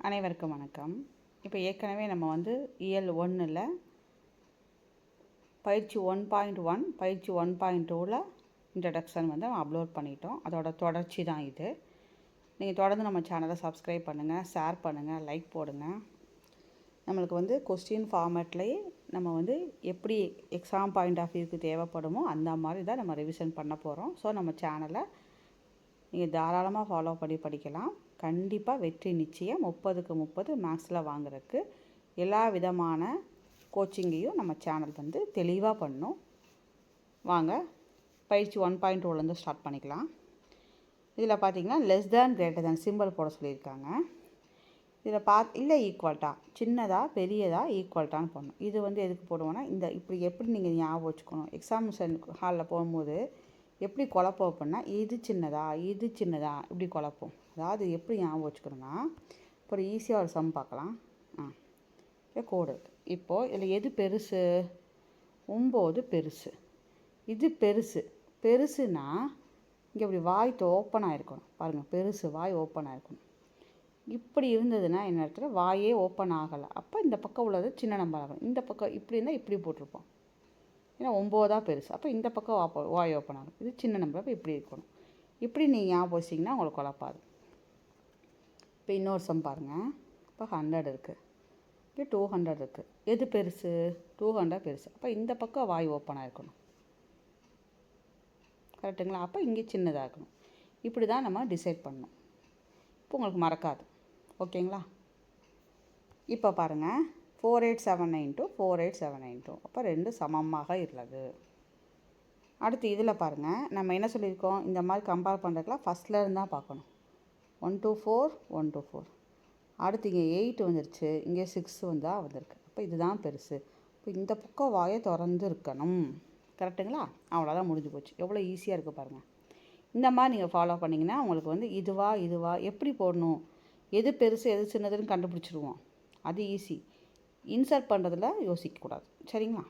அனைவருக்கும் வணக்கம். இப்போ ஏற்கனவே நம்ம இயல் 1ல் பயிற்சி 1.1 பயிற்சி 1.2ல் இன்ட்ரடக்ஷன் அப்லோட் பண்ணிட்டோம். அதோட தொடர்ச்சி தான் இது. நீங்கள் தொடர்ந்து நம்ம சேனலை சப்ஸ்கிரைப் பண்ணுங்கள், ஷேர் பண்ணுங்கள், லைக் போடுங்க. நம்மளுக்கு கொஸ்டின் ஃபார்மேட்லேயே நம்ம எப்படி எக்ஸாம் பாயிண்ட் ஆஃப் வியூக்கு தேவைப்படுமோ அந்த மாதிரி தான் நம்ம ரிவிஷன் பண்ண போகிறோம். ஸோ நம்ம சேனலை நீங்கள் தாராளமாக ஃபாலோ பண்ணி படிக்கலாம். கண்டிப்பாக வெற்றி நிச்சயம். 30க்கு 30 மேக்ஸில் வாங்குறதுக்கு எல்லா விதமான கோச்சிங்கையும் நம்ம சேனல் தெளிவாக பண்ணும். வாங்க பயிற்சி 1.2லேருந்து ஸ்டார்ட் பண்ணிக்கலாம். இதில் பார்த்தீங்கன்னா less than greater than simple போட சொல்லியிருக்காங்க. இதில் இல்லை ஈக்குவல்ட்டா, சின்னதாக பெரியதாக ஈக்குவல்ட்டான்னு போடணும். இது எதுக்கு போடுவோன்னா இப்படி எப்படி நீங்கள் ஞாபகம் வச்சுக்கணும். எக்ஸாமினேஷன் ஹாலில் போகும்போது எப்படி குழப்பம் அப்படின்னா இது சின்னதா இப்படி குழப்பம். அதாவது எப்படி ஞாபகம் வச்சுக்கணுன்னா, இப்போ ஒரு ஈஸியாக ஒரு சம் பார்க்கலாம். கோடு இருக்குது. இப்போது இதில் எது பெருசு? 9 பெருசு. இது பெருசுன்னா இங்கே இப்படி வாய் ஓப்பனாக இருக்கணும். பாருங்கள், பெருசு வாய் ஓப்பனாக இருக்கணும். இப்படி இருந்ததுன்னா என்ன இடத்துல வாயே ஓப்பன் ஆகலை. அப்போ இந்த பக்கம் உள்ளது சின்ன நம்பர் ஆகணும். இந்த பக்கம் இப்படி இருந்தால் இப்படி போட்டிருப்போம். ஏன்னா 9 பெருசு. அப்போ இந்த பக்கம் வாய் ஓப்பன் ஆகும். இது சின்ன நம்பர். அப்போ இப்படி இருக்கணும். இப்படி நீங்கள் ஞாபகம் வச்சிங்கன்னா உங்களுக்கு குழப்பாது. இப்போ இன்னொரு சம் பாருங்கள். இப்போ 100 இருக்குது, இங்கே 200 இருக்குது. எது பெருசு? 200 பெருசு. அப்போ இந்த பக்கம் வாய் ஓப்பனாக இருக்கணும். கரெக்டுங்களா? அப்போ இங்கே சின்னதாக இருக்கணும். இப்படி தான் நம்ம டிசைட் பண்ணணும். இப்போ உங்களுக்கு மறக்காது. ஓகேங்களா? இப்போ பாருங்கள், 4879 4879. அப்போ 2 சமமாக உள்ளது. அடுத்து இதில் பாருங்கள், நம்ம என்ன சொல்லியிருக்கோம், இந்த மாதிரி கம்பேர் பண்ணுறதுக்குலாம் ஃபஸ்ட்லேருந்து தான் பார்க்கணும். 1 to 4 1 to 4. அடுத்து இங்கே 8 வந்துருச்சு, இங்கே 6 வந்திருக்கு. அப்போ இதுதான் பெருசு. இப்போ இந்த பக்கம் வாயை திறந்து இருக்கணும். கரெக்டுங்களா? அவ்வளோதான், முடிஞ்சு போச்சு. எவ்வளோ ஈஸியாக இருக்குது பாருங்கள். இந்த மாதிரி நீங்கள் ஃபாலோ பண்ணிங்கன்னா உங்களுக்கு இதுவா எப்படி போடணும், எது பெருசு எது சின்னதுன்னு கண்டுபிடிச்சிடுவோம். அது ஈஸி. இன்சர்ட் பண்ணுறதுல யோசிக்கக்கூடாது. சரிங்களா?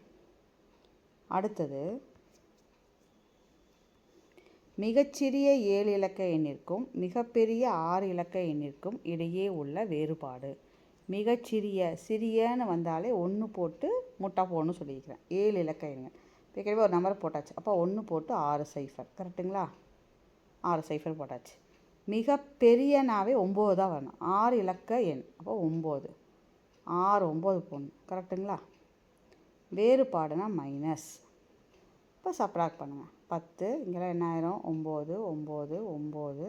அடுத்தது, மிகச்சிறிய 7 இலக்க எண்ணிற்கும் மிகப்பெரிய 6 இலக்க எண்ணிற்கும் இடையே உள்ள வேறுபாடு. சிறியன்னு வந்தாலே 1 போட்டு முட்டை போடணும்னு சொல்லியிருக்கிறேன். 7 இலக்க எண்கள் ஏற்கனவே ஒரு நம்பர் போட்டாச்சு. அப்போ 1 போட்டு 6 0. கரெக்டுங்களா? 6 0 போட்டாச்சு. மிக பெரியனாவே 9 தான் வரணும். 6 இலக்க எண். அப்போ 9 6 9 போடணும். கரெக்டுங்களா? வேறுபாடுனா மைனஸ். இப்போ சப்ராக்ட் பண்ணுங்கள். 10 இங்கெல்லாம் என்ன ஆயிரும்? 9 9 9.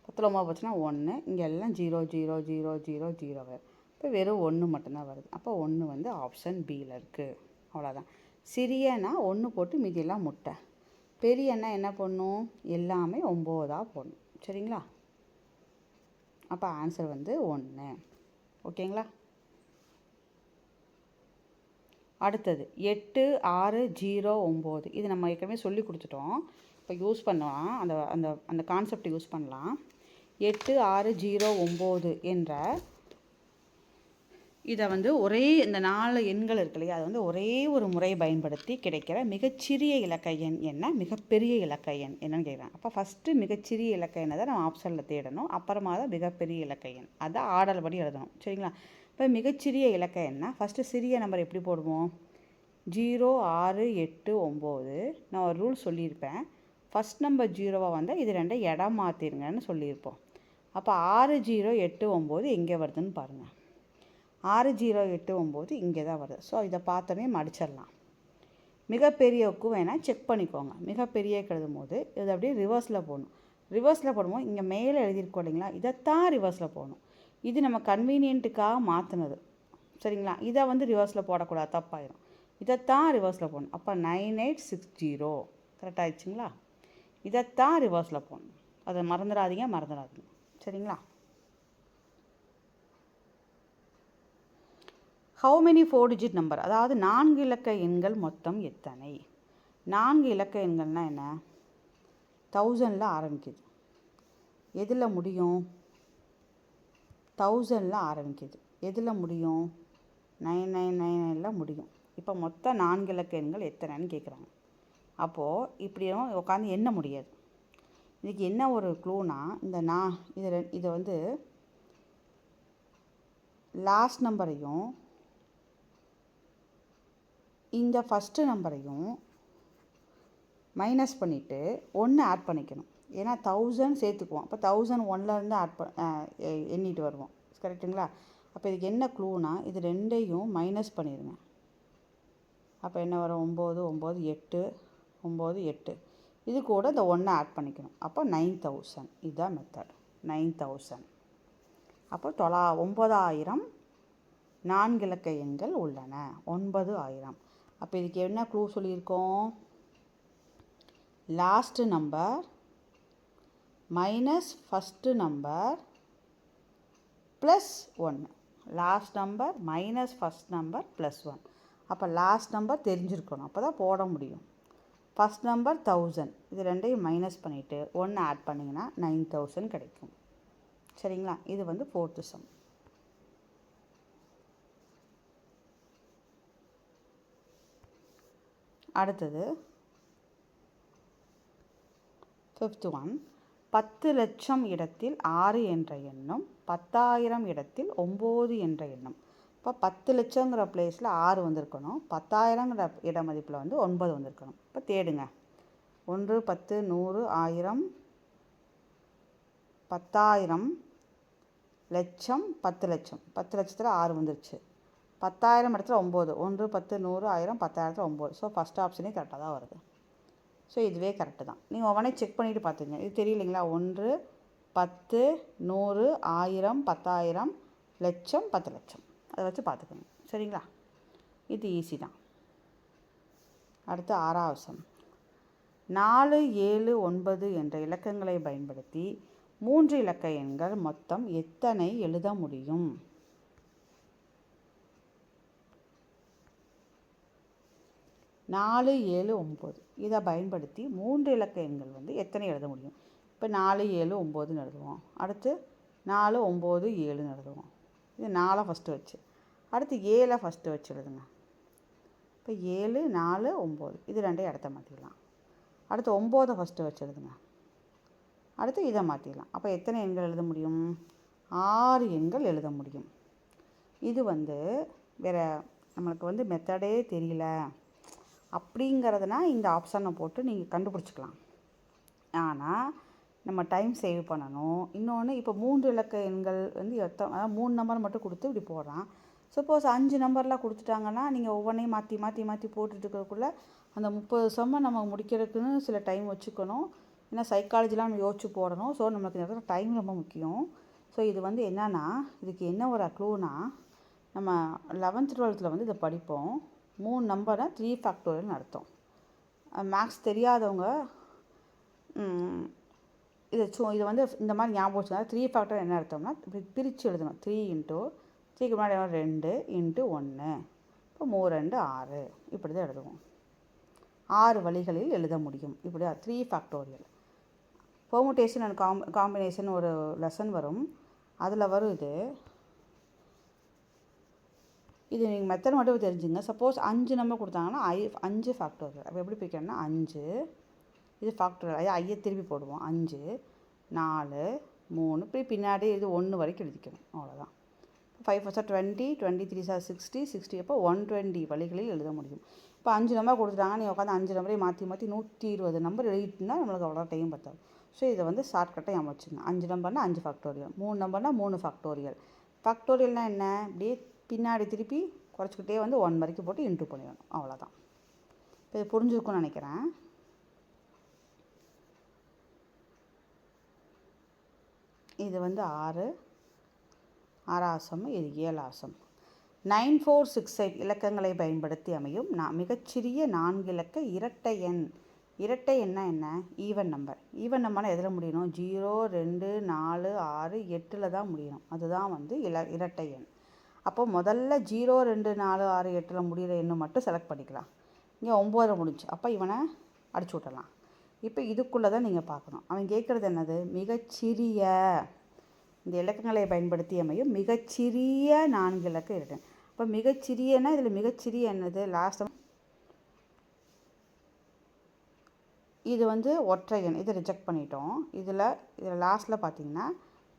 10ல் 9 போச்சுன்னா 1. இங்கே எல்லாம் 0 0 0 0 0 வரும். இப்போ வெறும் 1 மட்டும்தான் வருது. அப்போ 1 ஆப்ஷன் பியில் இருக்குது. அவ்வளோதான். சிறியனா 1 போட்டு மீதியெல்லாம் முட்டை. பெரியன்னா என்ன பண்ணணும்? எல்லாமே 9 போடணும். சரிங்களா? அப்போ ஆன்சர் 1. ஓகேங்களா? அடுத்தது 8 6 0 9. இது நம்ம ஏற்கனவே சொல்லி கொடுத்துட்டோம். இப்போ யூஸ் பண்ணலாம், அந்த அந்த அந்த கான்செப்ட் யூஸ் பண்ணலாம். 8 6 0 9 என்ற இதை ஒரே இந்த 4 எண்கள் இருக்கு இல்லையா, அது ஒரே ஒரு முறை பயன்படுத்தி கிடைக்கிற மிகச்சிறிய இலக்க எண் என்ன, மிகப்பெரிய இலக்க எண் என்னன்னு கேட்குறாங்க. அப்போ ஃபஸ்ட்டு மிகச்சிறிய இலக்க எண்ணை தான் நம்ம ஆப்ஷனில் தேடணும். அப்புறமா தான் மிகப்பெரிய இலக்க எண். அதை ஆர்டர் படி எழுதணும். சரிங்களா? இப்போ மிகச்சிறிய இலக்க எண்ணா ஃபஸ்ட்டு சிறிய நம்பர் எப்படி போடுவோம்? 0 6 8 9. நான் ஒரு ரூல் சொல்லியிருப்பேன். ஃபஸ்ட் நம்பர் 0வாக வந்தால் இது 2 இடம் மாற்றிருங்கன்னு சொல்லியிருப்போம். அப்போ 6 0 8 9 எங்கே வருதுன்னு பாருங்கள். 6 0 8 9 இங்கே தான் வருது. ஸோ இதை பார்த்தோமே மடிச்சிடலாம். மிகப்பெரியவுக்கும் வேணால் செக் பண்ணிக்கோங்க. மிகப்பெரிய எழுதும் போது இதை அப்படியே ரிவர்ஸில் போடணும். ரிவர்ஸில் போடும்போது இங்கே மேலே எழுதியிருக்கோம் இல்லைங்களா, இதைத்தான் ரிவர்ஸில் போடணும். இது நம்ம கன்வீனியன்ட்டுக்காக மாற்றினது. சரிங்களா? இதை ரிவர்ஸில் போடக்கூடாது, தப்பாயிடும். இதைத்தான் ரிவர்ஸில் போடணும். அப்போ 9860 கரெக்ட் ஆகிடுச்சிங்களா? இதைத்தான் ரிவர்ஸில் போடணும். அதை மறந்துடாதீங்க. சரிங்களா? ஹவு மெனி 4 டிஜிட் நம்பர், அதாவது 4 இலக்க எண்கள் மொத்தம் எத்தனை? 4 இலக்க எண்கள்னால் என்ன? 1000ல் ஆரம்பிக்குது. எதில் முடியும்? 1000ல் ஆரம்பிக்குது. எதில் முடியும்? 9999ல் முடியும். இப்போ மொத்தம் 4 இலக்க எண்கள் எத்தனைன்னு கேட்குறாங்க. அப்போது இப்படியும் உட்காந்து எண்ண முடியாது. இதுக்கு என்ன ஒரு க்ளூனா, இந்த இதை வந்து லாஸ்ட் நம்பரையும் இந்த ஃபஸ்ட்டு நம்பரையும் மைனஸ் பண்ணிவிட்டு 1 ஆட் பண்ணிக்கணும். ஏன்னா 1000 சேர்த்துக்குவோம். அப்போ 1001லேருந்து எண்ணிட்டு வருவோம். கரெக்டுங்களா? அப்போ இதுக்கு என்ன க்ளூனா, இது ரெண்டையும் மைனஸ் பண்ணிடுங்க. அப்போ என்ன வரும்? 9 9 8 9 8. இது கூட இந்த 1 ஆட் பண்ணிக்கணும். அப்போ 9000. இதுதான் மெத்தட். 9000. அப்போ 9000 4 இலக்க எண்கள் உள்ளன. 9000. அப்போ இதுக்கு என்ன க்ளூ சொல்லியிருக்கோம்? Last number minus first number plus 1. Last number minus first number plus 1. அப்போ லாஸ்ட் நம்பர் தெரிஞ்சிருக்கணும். அப்போ தான் போட முடியும். First number 1000. இது ரெண்டையும் மைனஸ் பண்ணிவிட்டு 1 ஆட் பண்ணிங்கன்னா 9000 கிடைக்கும். சரிங்களா? இது வந்து 4th சம். அடுத்தது 5th one. 10 லட்சம் இடத்தில் 6 என்ற எண்ணும் 10,000 இடத்தில் 9 என்ற எண்ணும். இப்போ 10 லட்சங்கிற பிளேஸில் 6 வந்திருக்கணும். 10,000ங்கிற இட மதிப்பில் வந்து 9 வந்திருக்கணும். இப்போ தேடுங்க. 1 10 100 1000 10,000 லட்சம் 10 லட்சம். 10 லட்சத்தில் 6 வந்துருச்சு. 10,000 இடத்துல 9. 1 10 100 1000 10,000 9. ஸோ ஃபஸ்ட் ஆப்ஷனே கரெக்டாக தான் வருது. ஸோ இதுவே கரெக்டு தான். நீங்கள் ஒவ்வொன்றே செக் பண்ணிவிட்டு பார்த்துங்க. இது தெரியலைங்களா? 1 10 100 1000 10,000 லட்சம் 10 லட்சம். அதை வச்சு பார்த்துக்கோங்க. சரிங்களா? இது ஈஸி தான். அடுத்து 6வது சம். 4 7 9 என்ற இலக்கங்களை பயன்படுத்தி 3 இலக்க எண்கள் மொத்தம் எத்தனை எழுத முடியும்? நாலு 7 9 இதை பயன்படுத்தி 3 இலக்க எண்கள் வந்து எத்தனை எழுத முடியும்? இப்போ 4 7 9ன்னு எழுதுவோம். அடுத்து 4 9 7ன்னு எழுதுவோம். இது 4 ஃபஸ்ட்டு வச்சு. அடுத்து 7 ஃபஸ்ட்டு வச்சு எழுதுங்க. இப்போ 7 4 9 இது ரெண்டையும் இடத்த மாற்றிடலாம். அடுத்து 9 ஃபஸ்ட்டு வச்சு எழுதுங்க. அடுத்து இதை மாற்றிடலாம். அப்போ எத்தனை எண்கள் எழுத முடியும்? 6 எண்கள் எழுத முடியும். இது வந்து வேறு நம்மளுக்கு வந்து மெத்தடே தெரியல அப்படிங்கிறதுனா இந்த ஆப்ஷனை போட்டு நீங்கள் கண்டுபிடிச்சிக்கலாம். ஆனால் நம்ம டைம் சேவ் பண்ணணும். இன்னொன்று, இப்போ 3 இலக்க எண்கள் வந்து அதாவது 3 நம்பர் மட்டும் கொடுத்து இப்படி போடுறான். சப்போஸ் 5 நம்பர்லாம் கொடுத்துட்டாங்கன்னா நீங்கள் ஒவ்வொன்றையும் மாற்றி மாற்றி மாற்றி போட்டுட்டு இருக்கிறதுக்குள்ளே அந்த 30 சம்மை நம்ம முடிக்கிறதுக்குன்னு சில டைம் வச்சுக்கணும். ஏன்னா சைக்காலஜிலாம் நம்ம யோசிச்சு போடணும். ஸோ நம்மளுக்கு இந்த இடத்துல டைம் ரொம்ப முக்கியம். ஸோ இது வந்து என்னன்னா, இதுக்கு என்ன ஒரு க்ளூனா, நம்ம 11th 12th வந்து இதை படிப்போம். 3 நம்பரை 3 ஃபேக்டோரியல்னு அர்த்தம். மேக்ஸ் தெரியாதவங்க இதை வந்து இந்த மாதிரி ஞாபகம் வச்சுக்கோங்க. 3 ஃபேக்டர் என்ன அர்த்தம்னா, இப்படி பிரித்து எழுதணும். 3 இன்ட்டு 3க்கு முன்னாடி 2 இன்ட்டு 1. இப்போ 3 2 6 இப்படி தான் எழுதுவோம். 6 வழிகளில் எழுத முடியும். இப்படி 3 ஃபேக்டோரியல். பெர்முடேஷன் அண்ட் காம்பினேஷன் ஒரு லெசன் வரும். அதில் வரும் இது நீங்கள் மெத்தட் மட்டும் தெரிஞ்சுங்க. சப்போஸ் 5 நம்பர் கொடுத்தாங்கன்னா 5 ஃபேக்டோரியல். அப்போ எப்படி பிரிக்கணும்னா 5 இது ஃபேக்டோரியல். அது ஐயை திருப்பி போடுவோம். 5 4 3 இப்படி பின்னாடி இது 1 வரைக்கும் எழுதிக்கணும். அவ்வளோதான். 5 4 20 23 60 60. அப்போ 120 வழிகளில் எழுத முடியும். இப்போ 5 நம்பர் கொடுத்துட்டாங்க. நீங்கள் உட்காந்து 5 நம்பரையும் மாற்றி மாற்றி 120 நம்பர் எழுதிட்டுனா நம்மளுக்கு அவ்வளோ டைம் பத்தாது. ஸோ இதை வந்து ஷார்ட்கட்டாக அமைச்சுங்க. 5 நம்பர்னால் 5 ஃபேக்டோரியல், 3 நம்பர்னால் 3 ஃபேக்டோரியல். ஃபேக்டோரியல்னால் என்ன? இப்படியே பின்னாடி திருப்பி குறைச்சிக்கிட்டே வந்து 1 வரைக்கும் போட்டு இன்ட்டு பண்ணிடணும். அவ்வளோதான். இப்போ இது புரிஞ்சுருக்குன்னு நினைக்கிறேன். இது வந்து 6வது சம். இது 7வது சம். 9468 இலக்கங்களை பயன்படுத்தி அமையும் மிகச்சிறிய 4 இலக்க இரட்டை எண். இரட்டை எண்ணா என்ன? Even number. ஈவன் நம்பர்னால் எதில் முடியணும்? 0 2 4 6 8ல் தான் முடியணும். அதுதான் வந்து இரட்டை எண். அப்போ முதல்ல 0 2 4 6 8ல் முடிகிற எண்ணை மட்டும் செலக்ட் பண்ணிக்கலாம். இங்கே 9 முடிஞ்சு. அப்போ இவனை அடிச்சு விட்டலாம். இப்போ இதுக்குள்ளே தான் நீங்கள் பார்க்கணும். அவன் கேட்குறது என்னது? மிகச்சிறிய இந்த இலக்கங்களை பயன்படுத்தி அமையும் மிகச்சிறிய 4 இலக்க இரட்டை. அப்போ மிகச்சிறியன்னா இதில் மிகச்சிறிய என்னது? லாஸ்ட் இது வந்து ஒற்றை எண், இதை ரிஜெக்ட் பண்ணிட்டோம். இதில் லாஸ்ட்டில் பார்த்தீங்கன்னா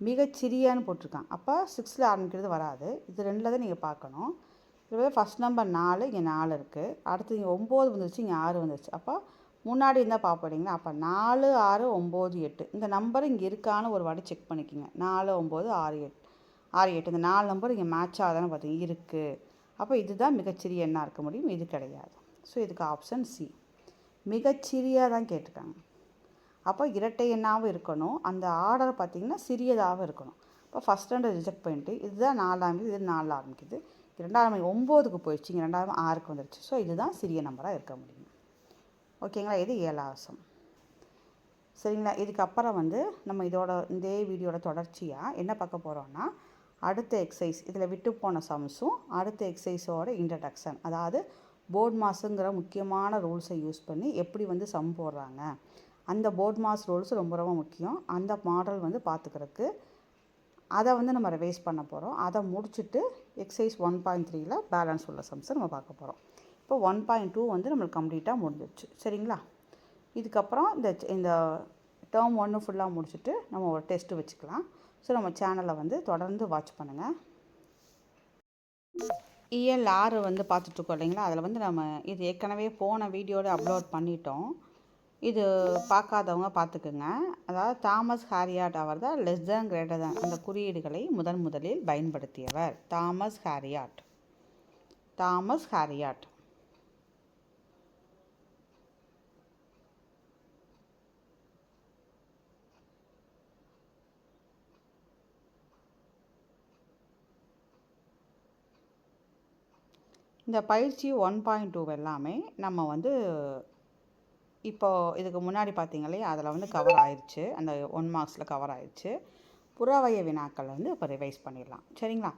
மிகச்சிறியன்னு போட்டிருக்கான். அப்போ 6ல் ஆரம்பிக்கிறது வராது. இது 2ல் தான் நீங்கள் பார்க்கணும். இதில் ஃபஸ்ட் நம்பர் 4, இங்கே 4 இருக்குது. அடுத்து இங்கே 9 வந்துருச்சு, இங்கே 6 வந்துருச்சு. அப்போ முன்னாடி இருந்தால் பார்ப்பீங்களா? அப்போ 4, 6, 9, 8 இந்த நம்பர் இங்கே இருக்கான்னு ஒரு வாட்டி செக் பண்ணிக்கோங்க. 4, 9, 6, 8 6, 8 இந்த 4 நம்பர் இங்கே மேட்ச் ஆகுதான்னு பார்த்தீங்க இருக்குது. அப்போ இதுதான் மிகச்சிறிய எண்ணாக இருக்க முடியும், இது கிடையாது. ஸோ இதுக்கு ஆப்ஷன் சி. மிகச்சிறியாக தான் கேட்டிருக்காங்க. அப்போ இரட்டை எண்ணாகவும் இருக்கணும், அந்த ஆர்டர் பார்த்திங்கன்னா சிறியதாகவும் இருக்கணும். இப்போ ஃபஸ்ட் ரெண்டு ரிஜெக்ட் பண்ணிட்டு இதுதான் 4 ஆரம்பிக்குது, இது 4 ஆரம்பிக்குது, 2ஆம் 9க்கு போயிடுச்சு, இங்கே 2ஆம் 6க்கு வந்துடுச்சு. ஸோ இதுதான் சிறிய நம்பராக இருக்க முடியும். ஓகேங்களா? இது 7ஆவது சம். சரிங்களா? இதுக்கப்புறம் வந்து நம்ம இதே வீடியோட தொடர்ச்சியாக என்ன பார்க்க போகிறோன்னா, அடுத்த எக்ஸசைஸ் இதில் விட்டு போன சம்ஸும் அடுத்த எக்ஸசைஸோட இன்ட்ரடக்ஷன், அதாவது போர்ட் மாஸுங்கிற முக்கியமான ரூல்ஸை யூஸ் பண்ணி எப்படி வந்து சம் போடுறாங்க, அந்த போர்ட் மாஸ் ரூல்ஸ் ரொம்ப ரொம்ப முக்கியம். அந்த மாடல் வந்து பார்த்துக்கிறதுக்கு அதை வந்து நம்ம ரிவைஸ் பண்ண போகிறோம். அதை முடிச்சுட்டு எக்ஸசைஸ் 1.3ல் பேலன்ஸ் உள்ள சம்ஸை நம்ம பார்க்க போகிறோம். இப்போ 1.2 வந்து நம்மளுக்கு கம்ப்ளீட்டாக முடிஞ்சிடுச்சு. சரிங்களா? இதுக்கப்புறம் இந்த டேர்ம் 1 ஃபுல்லாக முடிச்சுட்டு நம்ம ஒரு டெஸ்ட்டு வச்சுக்கலாம். ஸோ நம்ம சேனலை வந்து தொடர்ந்து வாட்ச் பண்ணுங்கள். இயல் 6 வந்து பார்த்துட்ருக்கோம் இல்லைங்களா? அதில் வந்து நம்ம இது ஏற்கனவே போன வீடியோவில் அப்லோட் பண்ணிட்டோம். இது பார்க்காதவங்க பார்த்துக்குங்க. அதாவது தாமஸ் ஹாரியாட் அவர் தான் லெஸ் தேன் கிரேட்டர் தேன் அந்த குறியீடுகளை முதலில் பயன்படுத்தியவர். தாமஸ் ஹாரியாட். இந்த பயிற்சி 1.2 எல்லாமே நம்ம வந்து இப்போது இதுக்கு முன்னாடி பார்த்தீங்களே அதில் வந்து கவர் ஆயிடுச்சு, அந்த 1 மார்க்ஸில் கவர் ஆயிடுச்சு. புறவய வினாக்கள் வந்து இப்போ ரிவைஸ் பண்ணிடலாம். சரிங்களா?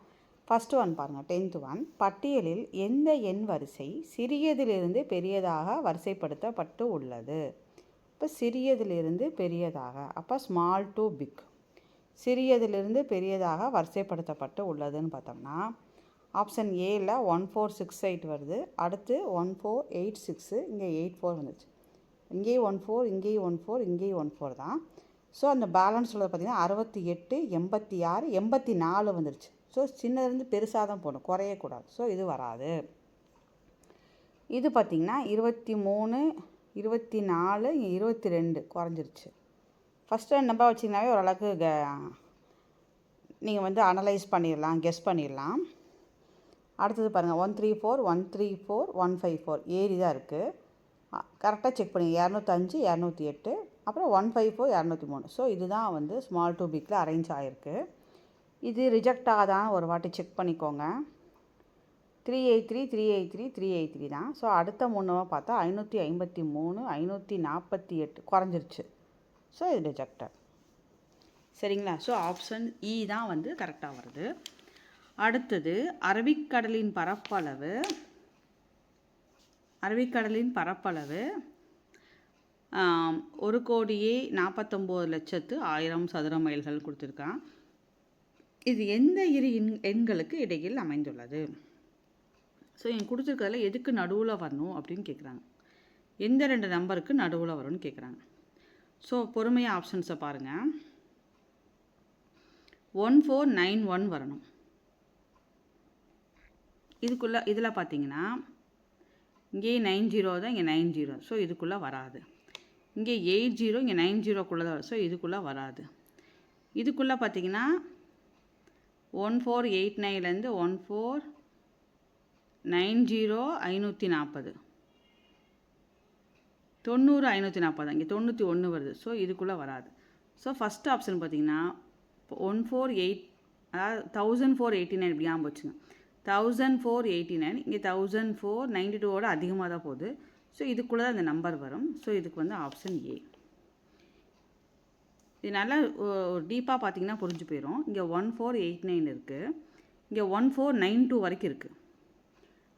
ஃபஸ்ட்டு ஒன் பாருங்கள், 10th ஒன். பட்டியலில் எந்த எண் வரிசை சிறியதிலிருந்து பெரியதாக வரிசைப்படுத்தப்பட்டு உள்ளது? இப்போ சிறியதிலிருந்து பெரியதாக, அப்போ ஸ்மால் டு பிக். சிறியதிலிருந்து பெரியதாக வரிசைப்படுத்தப்பட்டு உள்ளதுன்னு பார்த்தோம்னா ஆப்ஷன் ஏல 1468 வருது. அடுத்து 1486, இங்கே 84 வந்துச்சு. இங்கேயும் 14, இங்கேயும் 14, இங்கேயும் 14 தான். ஸோ அந்த பேலன்ஸ் உள்ளது பார்த்திங்கன்னா 68, 86, 84 வந்துருச்சு. ஸோ சின்னதுலேருந்து பெருசாக தான் போகணும், குறையக்கூடாது. ஸோ இது வராது. இது பார்த்திங்கன்னா 23, 24, 22 குறைஞ்சிருச்சு. ஃபஸ்ட்டு நம்பர் வச்சிங்கனாவே ஓரளவுக்கு நீங்கள் வந்து அனலைஸ் பண்ணிடலாம், கெஸ் பண்ணிடலாம். அடுத்தது பாருங்கள், 134, 134, 154 ஏறி தான் இருக்குது. கரெக்டாக செக் பண்ணி 205, 208, அப்புறம் 154, 203. ஸோ இதுதான் வந்து ஸ்மால் டு பிக்கில் அரேஞ்ச் ஆகிருக்கு. இது ரிஜெக்ட் ஆகாதான் ஒரு வாட்டி செக் பண்ணிக்கோங்க. 383, 383, 383 தான். ஸோ அடுத்த 3 பார்த்தா 553, 548 குறைஞ்சிருச்சு. ஸோ இது ரிஜெக்டட். சரிங்களா? ஸோ ஆப்ஷன் இ தான் வந்து கரெக்டாக வருது. அடுத்தது அரபிக்கடலின் பரப்பளவு 1,49,00,000 சதுர மைல்கள் கொடுத்துருக்கான். இது எந்த இரு எண்களுக்கு இடையில் அமைந்துள்ளது? ஸோ இங்கே கொடுத்துருக்கறதுல எதுக்கு நடுவில் வரணும் அப்படின்னு கேட்குறாங்க. எந்த 2 நம்பருக்கு நடுவில் வரும்னு கேட்குறாங்க. ஸோ பொறுமையாக ஆப்ஷன்ஸை பாருங்கள். 1491 வரணும். இதில் பார்த்தீங்கன்னா இங்கே 90 தான், இங்கே 90. ஸோ இதுக்குள்ளே வராது. இங்கே 80, இங்கே 90க்குள்ளே தான் வரும். ஸோ இதுக்குள்ளே வராது. இதுக்குள்ளே பார்த்தீங்கன்னா 1489லேருந்து 1490, 540, 90, 540 தான். இங்கே 91 வருது. ஸோ இதுக்குள்ளே வராது. ஸோ ஃபஸ்ட் ஆப்ஷன் பார்த்தீங்கன்னா 148, அதாவது 1489 இப்படி ஞாபகம் வச்சுங்க. 1489, இங்கே 1492 அதிகமாக தான் போகுது. ஸோ இதுக்குள்ளே தான் இந்த நம்பர் வரும். ஸோ இதுக்கு வந்து ஆப்ஷன் ஏ. இது நல்லா டீப்பாக பார்த்தீங்கன்னா புரிஞ்சு போயிடும். இங்கே 1489 இருக்குது, இங்கே 1492 வரைக்கும் இருக்குது.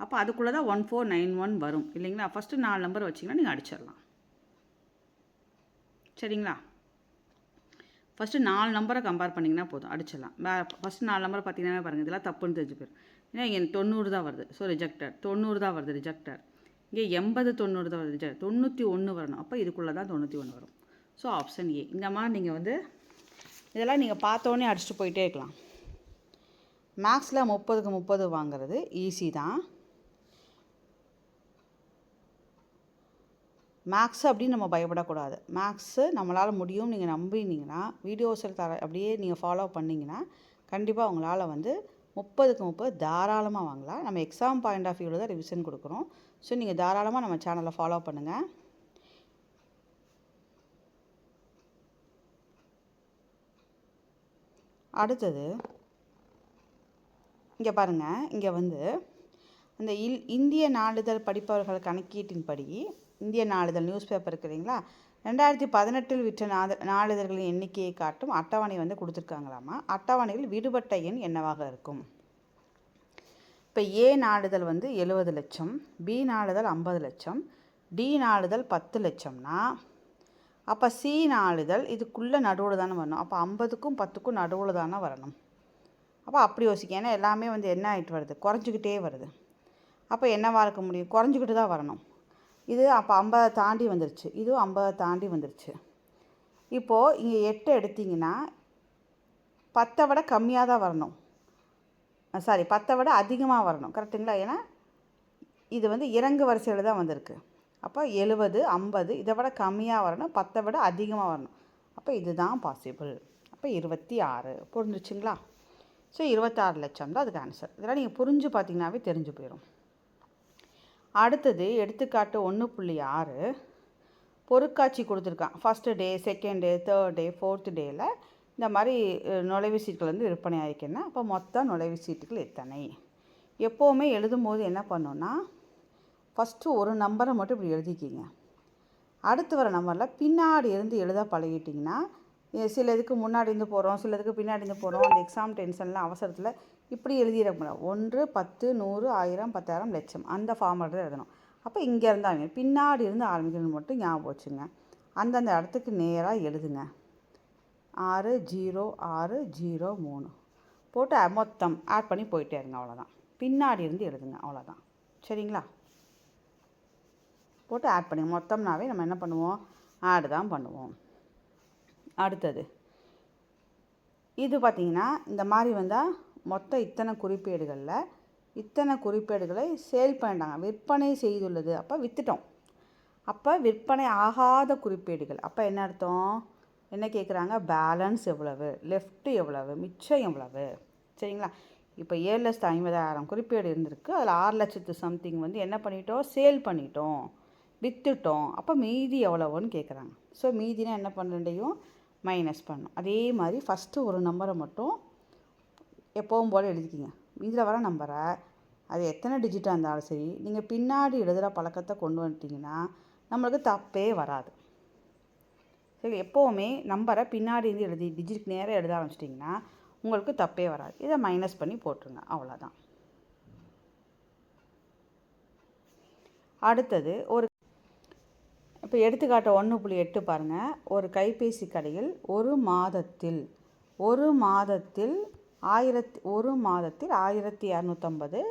அப்போ அதுக்குள்ளே தான் 1491 வரும் இல்லைங்களா? ஃபஸ்ட்டு 4 நம்பர் வச்சிங்கன்னா நீங்கள் அடிச்சிடலாம். சரிங்களா? ஃபஸ்ட்டு 4 நம்பரை கம்பேர் பண்ணிங்கன்னா போதும், அடிச்சிடலாம். ஃபஸ்ட்டு 4 நம்பரை பார்த்தீங்கன்னா பாருங்கள், இதெல்லாம் தப்புன்னு தெரிஞ்சு போயிடும். ஏன்னா இங்கே 90 தான் வருது. So rejected. 90 தான் வருது, ரிஜெக்டட். இங்கே 80 90 தான் வருது, 91 வரணும். அப்போ இதுக்குள்ளே தான் 91 வரும். So option A. இந்த மாதிரி நீங்கள் வந்து இதெல்லாம் நீங்கள் பார்த்தோன்னே அடிச்சுட்டு போயிட்டே இருக்கலாம். மேக்ஸில் 30க்கு 30 வாங்குறது ஈஸி தான். மேக்ஸு அப்படின்னு நம்ம பயப்படக்கூடாது. மேக்ஸு நம்மளால் முடியும் நீங்கள் நம்பினீங்கன்னா, வீடியோஸில் அப்படியே நீங்கள் ஃபாலோ பண்ணிங்கன்னா கண்டிப்பாக உங்களால் வந்து 30க்கு 30 தாராளமாக வாங்கலாம். நம்ம எக்ஸாம் பாயிண்ட் ஆஃப் வியூவில் தான் ரிவிஷன் கொடுக்குறோம். ஸோ நீங்கள் தாராளமாக நம்ம சேனலை ஃபாலோ பண்ணுங்கள். அடுத்தது இங்கே பாருங்கள், இங்கே வந்து அந்த இந்திய நாளிதழ் படிப்பவர்கள் கணக்கீட்டின்படி, இந்திய நாளிதழ் நியூஸ் பேப்பர் இருக்குதுங்களா, 2018 விற்ற நாளிதழ்களின் எண்ணிக்கையை காட்டும் அட்டவணை வந்து கொடுத்துருக்காங்களாமா. அட்டவணையில் விடுபட்ட எண் என்னவாக இருக்கும்? இப்போ ஏ நாளிதழ் வந்து 70 லட்சம், பி நாளிதழ் 50 லட்சம், டி நாளிதழ் 10 லட்சம்னா அப்போ சி நாளிதழ் இதுக்குள்ளே நடுவில் தானே வரணும். அப்போ 50க்கும் 10க்கும் நடுவில் தானே வரணும். அப்போ அப்படி யோசிக்க, ஏன்னா எல்லாமே வந்து என்ன ஆகிட்டு வருது, குறைஞ்சிக்கிட்டே வருது. அப்போ என்னவாக இருக்க முடியும், குறைஞ்சிக்கிட்டு தான் வரணும். இது அப்போ 50 தாண்டி வந்துருச்சு, இதுவும் 50 தாண்டி வந்துருச்சு. இப்போது இங்கே 8 எடுத்திங்கன்னா 10 விட கம்மியாக தான் வரணும், சாரி 10 விட அதிகமாக வரணும், கரெக்டுங்களா? ஏன்னா இது வந்து இறங்கு வரிசையில் தான் வந்திருக்கு. அப்போ 70 50 இதை விட கம்மியாக வரணும், 10 விட அதிகமாக வரணும். அப்போ இதுதான் பாசிபிள். அப்போ 26 புரிஞ்சிச்சுங்களா? ஸோ 26 லட்சம் தான் அதுக்கு ஆன்சர். இதெல்லாம் நீங்கள் புரிஞ்சு பார்த்தீங்கன்னாவே தெரிஞ்சு போயிடும். அடுத்தது எடுத்துக்காட்டு 1.6 பொருட்காட்சி கொடுத்துருக்கான். First day, second day, third day, fourth டேயில் இந்த மாதிரி நுழைவு சீட்டுகள் வந்து விற்பனை ஆகிருக்குன்னா அப்போ மொத்தம் நுழைவு சீட்டுகள் எத்தனை? எப்போவுமே எழுதும்போது என்ன பண்ணோன்னா ஃபஸ்ட்டு ஒரு நம்பரை மட்டும் இப்படி எழுதிக்கிங்க. அடுத்து வர நம்பரில் பின்னாடி இருந்து எழுத பழகிட்டிங்கன்னா, சில இதுக்கு முன்னாடி இருந்து போகிறோம், சில இதுக்கு பின்னாடி இருந்து போகிறோம், அந்த எக்ஸாம் டென்ஷன்லாம் அவசரத்தில் இப்படி எழுதிடக்கூடாது. 1 10 100 1000 10000 லட்சம் அந்த ஃபார்மேட் தான் எழுதணும். அப்போ இங்கே இருந்தாங்க பின்னாடி இருந்து ஆரம்பிக்கணும்னு மட்டும் ஞாபகம் வச்சுங்க. அந்தந்த இடத்துக்கு நேராக எழுதுங்க. 6063 போட்டு மொத்தம் ஆட் பண்ணி போயிட்டே இருங்க, அவ்வளோதான். பின்னாடி இருந்து எழுதுங்க, அவ்வளோதான். சரிங்களா? போட்டு ஆட் பண்ணி மொத்தம்னாவே நம்ம என்ன பண்ணுவோம், ஆடு தான் பண்ணுவோம். அடுத்தது இது பார்த்திங்கன்னா இந்த மாதிரி வந்தால் மொத்தம் இத்தனை குறிப்பேடுகளை சேல் பண்ணிட்டாங்க, விற்பனை செய்துள்ளது. அப்போ விற்றுட்டோம். அப்போ விற்பனை ஆகாத குறிப்பேடுகள், அப்போ என்ன அர்த்தம், என்ன கேட்குறாங்க, பேலன்ஸ் எவ்வளவு, லெஃப்ட்டு எவ்வளவு, மிச்சம் எவ்வளவு. சரிங்களா? இப்போ 7,50,000 குறிப்பேடு இருந்திருக்கு. அதில் 6 லட்சத்து சம்திங் வந்து என்ன பண்ணிட்டோம், சேல் பண்ணிட்டோம், விற்றுட்டோம். அப்போ மீதி எவ்வளவுன்னு கேட்குறாங்க. ஸோ மீதினா என்ன பண்ணுறதையும் மைனஸ் பண்ணணும். அதே மாதிரி ஃபஸ்ட்டு ஒரு நம்பரை மட்டும் எப்போவும் போல் எழுதிக்கிங்க. இதில் வர நம்பரை அது எத்தனை டிஜிட்டாக இருந்தாலும் சரி நீங்கள் பின்னாடி எழுதுகிற பழக்கத்தை கொண்டு வந்துட்டிங்கன்னா நம்மளுக்கு தப்பே வராது. சரி, எப்போவுமே நம்பரை பின்னாடி இருந்து எழுதி டிஜிட் நேராக எழுத ஆரம்பிச்சிட்டிங்கன்னா உங்களுக்கு தப்பே வராது. இதை மைனஸ் பண்ணி போட்டுருங்க, அவ்வளோதான். அடுத்தது இப்போ எடுத்துக்காட்ட 1.8 பாருங்கள். ஒரு கைபேசி கடையில் ஒரு மாதத்தில் 1250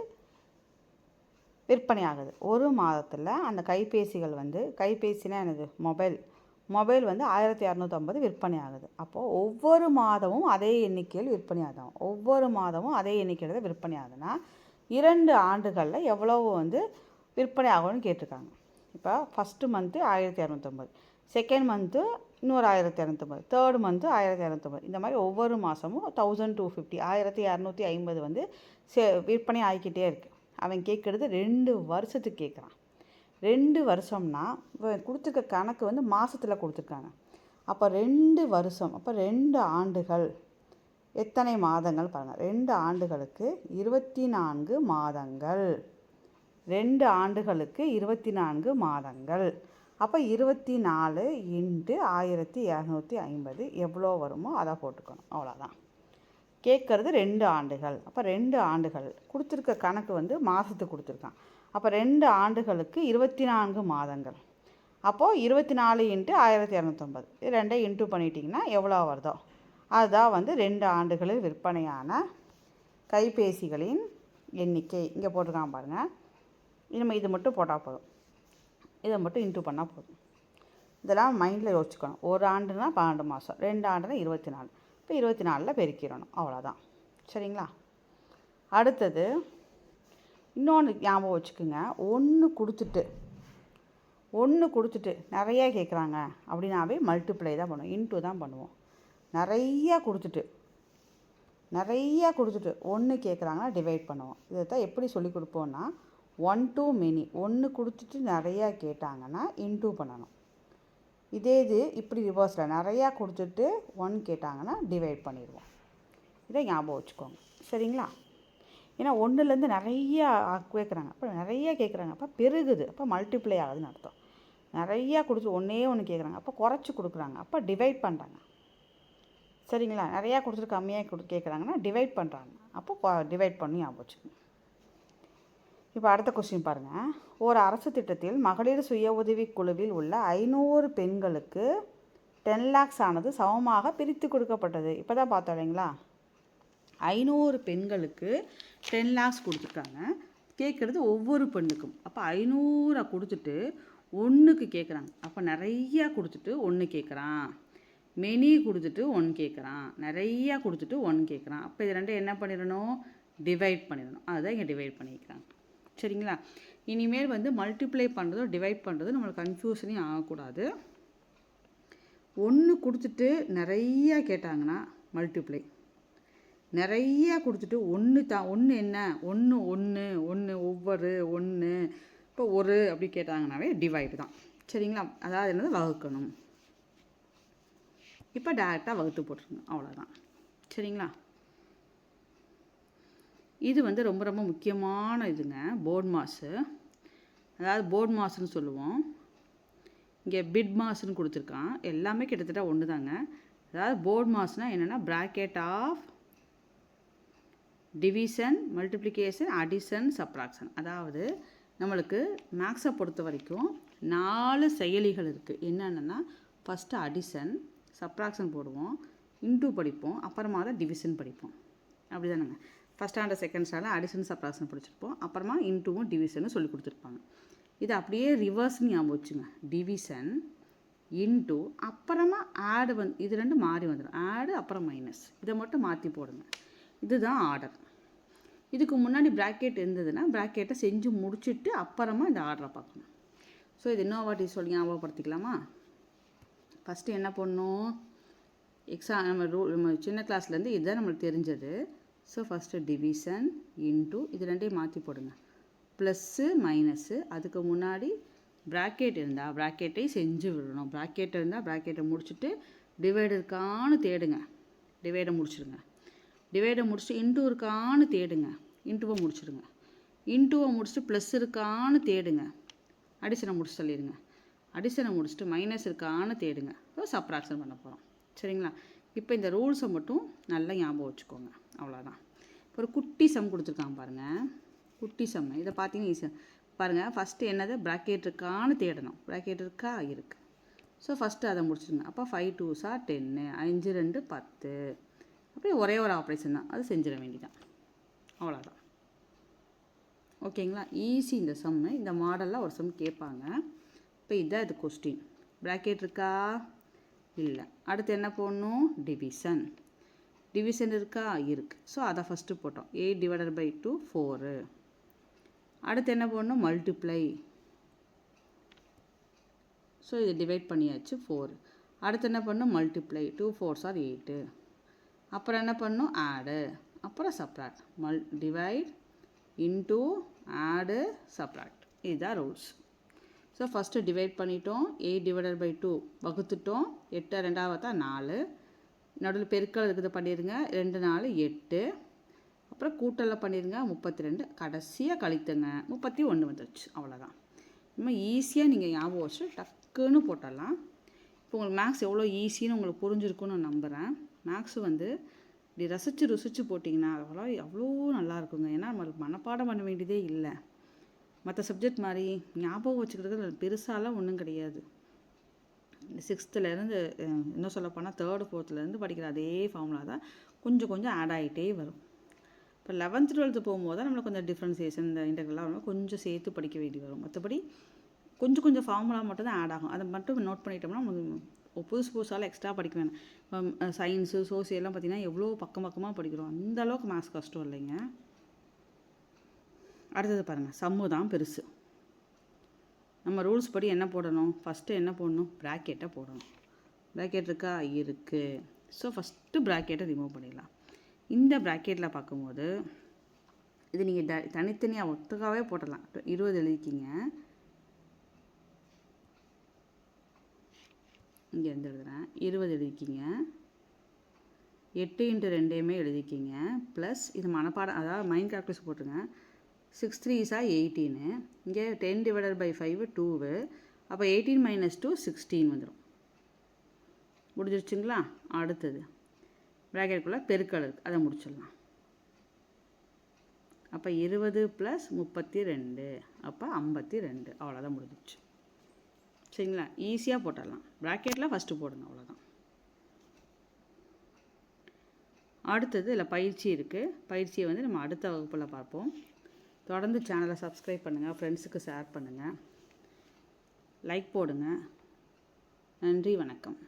விற்பனை ஆகுது. ஒரு மாதத்தில் அந்த கைபேசிகள் வந்து, கைபேசினா என்னது, மொபைல் வந்து 1250 விற்பனை ஆகுது. அப்போது ஒவ்வொரு மாதமும் அதே எண்ணிக்கையில் விற்பனை ஆகும். ஒவ்வொரு மாதமும் அதே எண்ணிக்கையில் தான் விற்பனை ஆகுதுன்னா 2 ஆண்டுகளில் எவ்வளவு வந்து விற்பனை ஆகும்னு கேட்டிருக்காங்க. இப்போ ஃபஸ்ட்டு மந்த்து 1250, செகண்ட் மந்த்து இன்னொரு 1250, தேர்டு மந்த்து 1250, இந்த மாதிரி ஒவ்வொரு மாதமும் 1250 1250 வந்து விற்பனை ஆகிக்கிட்டே இருக்குது. அவன் கேட்குறது 2 வருஷத்துக்கு கேட்குறான். 2 வருஷம்னா கொடுத்துருக்க கணக்கு வந்து மாதத்தில் கொடுத்துருக்காங்க. அப்போ 2 வருஷம், அப்போ 2 ஆண்டுகள் எத்தனை மாதங்கள் பாருங்கள். 2 ஆண்டுகளுக்கு 24 மாதங்கள். 2 ஆண்டுகளுக்கு 24 மாதங்கள். அப்போ 24 × 1250 எவ்வளோ வருமோ அதை போட்டுக்கணும், அவ்வளோதான். கேட்குறது 2 ஆண்டுகள். அப்போ 2 ஆண்டுகள் கொடுத்துருக்க கணக்கு வந்து மாதத்துக்கு கொடுத்துருக்கான். அப்போ 2 ஆண்டுகளுக்கு 24 மாதங்கள். அப்போது 24 × 1250 இது 2 இன்ட்டு பண்ணிட்டிங்கன்னா எவ்வளோ வருதோ அதுதான் வந்து 2 ஆண்டுகளில் விற்பனையான கைபேசிகளின் எண்ணிக்கை. இங்கே போட்டிருக்கான் பாருங்கள். நம்ம இது மட்டும் போட்டால் போதும். இதை மட்டும் இன்ட்டு பண்ணால் போதும். இதெல்லாம் மைண்டில் யோசிச்சுக்கணும். ஒரு ஆண்டுனா 12 மாதம், 2 ஆண்டுனா 24. இப்போ 24ல் பெருக்கிடணும், அவ்வளோதான். சரிங்களா? அடுத்தது இன்னொன்று ஞாபகம் வச்சுக்கோங்க. ஒன்று கொடுத்துட்டு நிறையா கேட்குறாங்க அப்படின்னாவே மல்டிப்ளை தான் பண்ணுவோம், இன்ட்டு தான் பண்ணுவோம். நிறையா கொடுத்துட்டு ஒன்று கேட்குறாங்கன்னா டிவைட் பண்ணுவோம். இதை தான் எப்படி சொல்லி கொடுப்போன்னா, 1 to many. ஒன்று கொடுத்துட்டு நிறையா கேட்டாங்கன்னா இன்ட்டு பண்ணணும். இது இப்படி ரிவர்ஸில் நிறையா கொடுத்துட்டு 1 கேட்டாங்கன்னா டிவைட் பண்ணிடுவோம். இதை ஞாபகம் வச்சுக்கோங்க. சரிங்களா? ஏன்னா ஒன்றுலேருந்து நிறையா கேட்குறாங்க, அப்போ நிறையா கேட்குறாங்க, அப்போ பெருகுது, அப்போ மல்டிப்ளை ஆகுதுன்னு அர்த்தம். நிறையா கொடுத்துட்டு ஒன்றே கேட்குறாங்க, அப்போ குறைச்சி கொடுக்குறாங்க, அப்போ டிவைட் பண்ணுறாங்க. சரிங்களா? நிறையா கொடுத்துட்டு கம்மியாக கேட்குறாங்கன்னா டிவைட் பண்ணுறாங்க, அப்போ டிவைட் பண்ணி ஞாபகம் வச்சுக்கோங்க. இப்போ அடுத்த கொஸ்டின் பாருங்கள். ஒரு அரசு திட்டத்தில் மகளிர் சுய உதவி குழுவில் உள்ள 500 பெண்களுக்கு 10 lakhs ஆனது சமமாக பிரித்து கொடுக்கப்பட்டது. இப்போ தான் பார்த்தோம் இல்லைங்களா? 500 பெண்களுக்கு 10 lakhs கொடுத்துருக்காங்க. கேட்குறது ஒவ்வொரு பெண்ணுக்கும். அப்போ 500 கொடுத்துட்டு ஒன்றுக்கு கேட்குறாங்க, அப்போ நிறையா கொடுத்துட்டு 1 கேட்குறான். மெனி கொடுத்துட்டு 1 கேட்குறான், நிறையா கொடுத்துட்டு 1 கேட்குறான். அப்போ இது ரெண்டும் என்ன பண்ணிடணும்? டிவைட் பண்ணிடணும். அதுதான் இங்கே டிவைட் பண்ணிக்கிறாங்க. சரிங்களா? இனிமேல் மல்டிப்ளை பண்ணுறதும் டிவைட் பண்ணுறதும் நம்மளுக்கு கன்ஃபியூஷனே ஆகக்கூடாது. 1 கொடுத்துட்டு நிறையா கேட்டாங்கன்னா மல்டிப்ளை, நிறையா கொடுத்துட்டு 1 என்ன 1 ஒவ்வொரு 1 இப்போ ஒரு அப்படி கேட்டாங்கன்னாவே டிவைடு தான். சரிங்களா? அதாவது என்னது, வகுக்கணும். இப்போ டேரெக்டாக வகுத்து போட்டுருங்க, அவ்வளோதான். சரிங்களா? இது ரொம்ப ரொம்ப முக்கியமான இதுங்க, போர்ட் மாஸு. அதாவது போர்ட் மாஸ்ன்னு சொல்லுவோம். இங்கே பிட் மாஸ்ன்னு கொடுத்துருக்கான். எல்லாமே கிட்டத்தட்ட ஒன்று தாங்க. அதாவது போர்ட் மாஸ்னால் என்னென்னா, bracket of division, multiplication, addition, subtraction. அதாவது நம்மளுக்கு மேக்ஸை பொறுத்த வரைக்கும் 4 செயலிகள் இருக்குது. என்னென்னா, ஃபஸ்ட்டு அடிஷன், சப்ராக்ஷன் போடுவோம், இன்டூ படிப்போம், அப்புறமா தான் டிவிஷன் படிப்போம். அப்படி தானேங்க? First standard second standard addition subtraction படிச்சிருப்போம், அப்புறமா இன்டூவும் டிவிஷனும் சொல்லி கொடுத்துருப்பாங்க. இது அப்படியே ரிவர்ஸ்னு ஞாபகம் வச்சுங்க. டிவிஷன், இன்டூ, அப்புறமா ஆடு இது ரெண்டும் மாறி வந்துடும். ஆடு அப்புறம் மைனஸ், இதை மட்டும் மாற்றி போடுங்க. இதுதான் ஆர்டர். இதுக்கு முன்னாடி ப்ராக்கெட் இருந்ததுன்னா ப்ராக்கெட்டை செஞ்சு முடிச்சுட்டு அப்புறமா இந்த ஆர்டரை பார்க்கணும். ஸோ இது இன்னொரு வாட்டி சொல்லி ஞாபகப்படுத்திக்கலாமா? ஃபஸ்ட்டு என்ன பண்ணணும்? நம்ம சின்ன கிளாஸ்லேருந்து இதுதான் நம்மளுக்கு தெரிஞ்சது. ஸோ ஃபஸ்ட்டு டிவிஷன், இன்டூ, இது ரெண்டையும் மாற்றி போடுங்க. ப்ளஸ்ஸு மைனஸ்ஸு, அதுக்கு முன்னாடி ப்ராக்கெட் இருந்தால் ப்ராக்கெட்டை செஞ்சு விடணும். ப்ராக்கெட் இருந்தால் ப்ராக்கெட்டை முடிச்சுட்டு டிவைடு இருக்கான்னு தேடுங்க, டிவைடை முடிச்சுடுங்க. டிவைடை முடிச்சுட்டு இன்டூ இருக்கான்னு தேடுங்க, இன்டூவை முடிச்சுடுங்க. இன்டூவை முடிச்சுட்டு ப்ளஸ் இருக்கான்னு தேடுங்க, அடிஷனை முடிச்சு சொல்லிடுங்க. அடிஷனை முடிச்சுட்டு மைனஸ் இருக்கான்னு தேடுங்க. சப்ராக்ஷன் பண்ண போகிறோம். சரிங்களா? இப்போ இந்த ரூல்ஸை மட்டும் நல்லா ஞாபகம் வச்சுக்கோங்க, அவ்வளோதான். இப்போ ஒரு குட்டி சம் கொடுத்துருக்காங்க பாருங்கள், குட்டி சம். இதை பார்த்தீங்கன்னா ஈஸியாக பாருங்கள். ஃபஸ்ட்டு என்னது, ப்ராக்கெட் இருக்கான்னு தேடணும். ப்ராக்கெட் இருக்கா? இருக்குது. ஸோ ஃபஸ்ட்டு அதை முடிச்சுடுங்க. அப்போ 5 2s are 10, 5 2 10. அப்படியே ஒரே ஒரு ஆப்ரேஷன் தான், அது செஞ்சிட வேண்டியதான், அவ்வளோதான். ஓகேங்களா? ஈஸி இந்த சம்மு. இந்த மாடலில் ஒரு சம் கேட்பாங்க. இப்போ இதுதான் இது கொஸ்டின். ப்ராக்கெட் இருக்கா? இல்லை. அடுத்து என்ன போடணும்? டிவிஷன். டிவிஷன் இருக்கா? இருக்குது. ஸோ அதை ஃபஸ்ட்டு போட்டோம். 8 divided by 2 4. அடுத்து என்ன போடணும்? மல்டிப்ளை. ஸோ இது டிவைட் பண்ணியாச்சு 4. அடுத்து என்ன பண்ணணும்? மல்டிப்ளை. 2 4s are 8. அப்புறம் என்ன பண்ணணும்? ஆடு, அப்புறம் சப்ராக்ட். டிவைட், இன்டூ, ஆடு, சப்ராக்ட். இதுதான் ரூல்ஸ். ஸோ ஃபஸ்ட்டு டிவைட் பண்ணிட்டோம். 8 divided by 2 வகுத்துட்டோம். 8 2 4. நடுவில் பெருக்கல் இருக்குது, பண்ணிடுங்க. 2 4 8. அப்புறம் கூட்டலில் பண்ணிடுங்க 32. கடைசியாக கழித்துங்க 31 வந்துடுச்சு, அவ்வளோதான். இன்னும் ஈஸியாக நீங்கள் ஞாபகம் வச்சு டக்குன்னு போட்டுடலாம். இப்போ உங்களுக்கு மேக்ஸ் எவ்வளோ ஈஸின்னு உங்களுக்கு புரிஞ்சிருக்குன்னு நான் நம்புகிறேன். மேக்ஸு இப்படி ருசித்து போட்டிங்கன்னா அவ்வளோ நல்லா இருக்குங்க. ஏன்னா நம்மளுக்கு மனப்பாடம் பண்ண வேண்டியதே இல்லை. மற்ற சப்ஜெக்ட் மாதிரி ஞாபகம் வச்சுக்கிறதுக்கு பெருசாலாம் ஒன்றும் கிடையாது. 6th இன்னும் சொல்லப்போனால் 3rd 4th படிக்கிற அதே ஃபார்முலா தான் கொஞ்சம் கொஞ்சம் ஆட் ஆகிட்டே வரும். இப்போ 11th 12th போகும்போது தான் நம்மளுக்கு கொஞ்சம் டிஃப்ரென்சியேஷன், இந்த இன்டெக்ரல்லாம் கொஞ்சம் சேர்த்து படிக்க வேண்டி வரும். மற்றபடி கொஞ்சம் கொஞ்சம் ஃபார்முலா மட்டும் தான் ஆட் ஆகும். அதை மட்டும் நோட் பண்ணிட்டோம்னா புதுசு புதுசாலாம் எக்ஸ்ட்ரா படிக்க வேணாம். சயின்ஸு சோசியல்லாம் பார்த்திங்கன்னா எவ்வளோ பக்கமாக படிக்கிறோம். அந்த அளவுக்கு மேத்ஸ் கஷ்டம் இல்லைங்க. அடுத்தது பாருங்கள், சம்மு தான் பெருசு. நம்ம ரூல்ஸ் படி என்ன போடணும், ஃபஸ்ட்டு என்ன போடணும், ப்ராக்கெட்டை போடணும். ப்ராக்கெட் இருக்கா, இருக்குது. ஸோ ஃபஸ்ட்டு ப்ராக்கெட்டை ரிமூவ் பண்ணிடலாம். இந்த ப்ராக்கெட்டில் பார்க்கும்போது இது நீங்கள் தனித்தனியாக ஒட்டுக்காவே போடலாம். 20 எழுதிக்கிங்க. இங்கே இருந்து எழுதுகிறேன். 20 எழுதிக்கிங்க. 8 × 2 எழுதிக்கிங்க. ப்ளஸ் இது மனப்பாடம், அதாவது மைண்ட் கால்குலேஷன் போட்டுருங்க. 6 3s 18. இங்கே 10/5 2. அப்போ 18 - 2 16 வந்துடும். முடிஞ்சிருச்சுங்களா? அடுத்தது ப்ராக்கெட்டுக்குள்ளே பெருக்கல் இருக்குது, அதை முடிச்சிடலாம். அப்போ 20 + 32, அப்போ 52. அவ்வளோதான், முடிஞ்சிச்சு. சரிங்களா? ஈஸியாக போட்டுடலாம். ப்ராக்கெட்டில் ஃபஸ்ட்டு போடுங்க, அவ்வளோதான். அடுத்தது இதில் பயிற்சி இருக்குது. பயிற்சியை வந்து நம்ம அடுத்த வகுப்பில் பார்ப்போம். தொடர்ந்து சேனலை சப்ஸ்கிரைப் பண்ணுங்கள், ஃப்ரெண்ட்ஸுக்கு ஷேர் பண்ணுங்கள், லைக் போடுங்க. நன்றி, வணக்கம்.